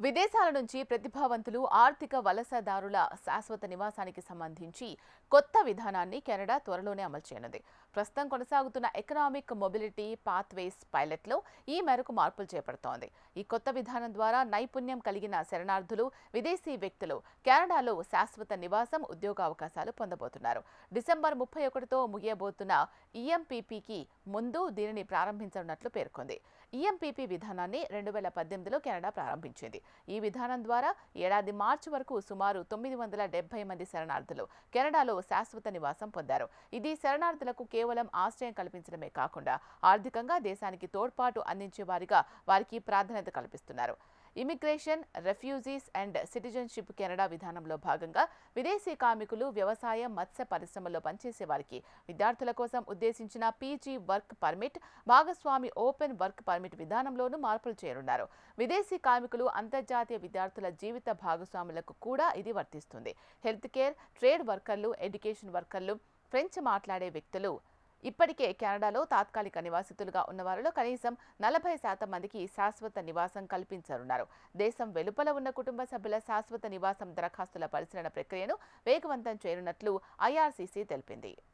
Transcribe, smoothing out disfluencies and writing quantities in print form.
విదేశాల నుంచి ప్రతిభావంతులు ఆర్థిక వలసదారుల శాశ్వత నివాసానికి సంబంధించి కొత్త విధానాన్ని కెనడా త్వరలోనే అమలు చేయనుంది. ప్రస్తుతం కొనసాగుతున్న ఎకనామిక్ మొబిలిటీ పాత్వేస్ పైలట్లో ఈ మేరకు మార్పులు చేపడుతోంది. ఈ కొత్త విధానం ద్వారా నైపుణ్యం కలిగిన శరణార్థులు, విదేశీ వ్యక్తులు కెనడాలో శాశ్వత నివాసం, ఉద్యోగావకాశాలు పొందబోతున్నారు. డిసెంబర్ 31తో ముగియబోతున్న ఈఎంపీపీకి ముందు దీనిని ప్రారంభించనున్నట్లు పేర్కొంది. ఈఎంపీపీ విధానాన్ని 2018లో కెనడా ప్రారంభించింది. ఈ విధానం ద్వారా ఏడాది మార్చి వరకు సుమారు 970 మంది శరణార్థులు కెనడాలో శాశ్వత నివాసం పొందారు. ఇది శరణార్థులకు కేవలం ఆశ్రయం కల్పించడమే కాకుండా ఆర్థికంగా దేశానికి తోడ్పాటు అందించే వారికి ప్రాధాన్యత కల్పిస్తున్నారు. Immigration, refugees and citizenship Canada విధానంలో భాగంగా విదేశీ కార్మికులు, వ్యవసాయం, మత్స్య పరిశ్రమల్లో పనిచేసే వారికి, విద్యార్థుల కోసం ఉద్దేశించిన పీజీ వర్క్ పర్మిట్, భాగస్వామి ఓపెన్ వర్క్ పర్మిట్ విధానంలోనూ మార్పులు చేయనున్నారు. విదేశీ కార్మికులు, అంతర్జాతీయ విద్యార్థుల జీవిత భాగస్వాములకు కూడా ఇది వర్తిస్తుంది. హెల్త్ కేర్, ట్రేడ్ వర్కర్లు, ఎడ్యుకేషన్ వర్కర్లు, ఫ్రెంచ్ మాట్లాడే వ్యక్తులు ఇప్పటికే కెనడాలో తాత్కాలిక నివాసితులుగా ఉన్నవారిలో కనీసం 40% మందికి శాశ్వత నివాసం కల్పించనున్నారు. దేశం వెలుపల ఉన్న కుటుంబ సభ్యుల శాశ్వత నివాసం దరఖాస్తుల పరిశీలన ప్రక్రియను వేగవంతం చేయనున్నట్లు ఐఆర్సీసీ తెలిపింది.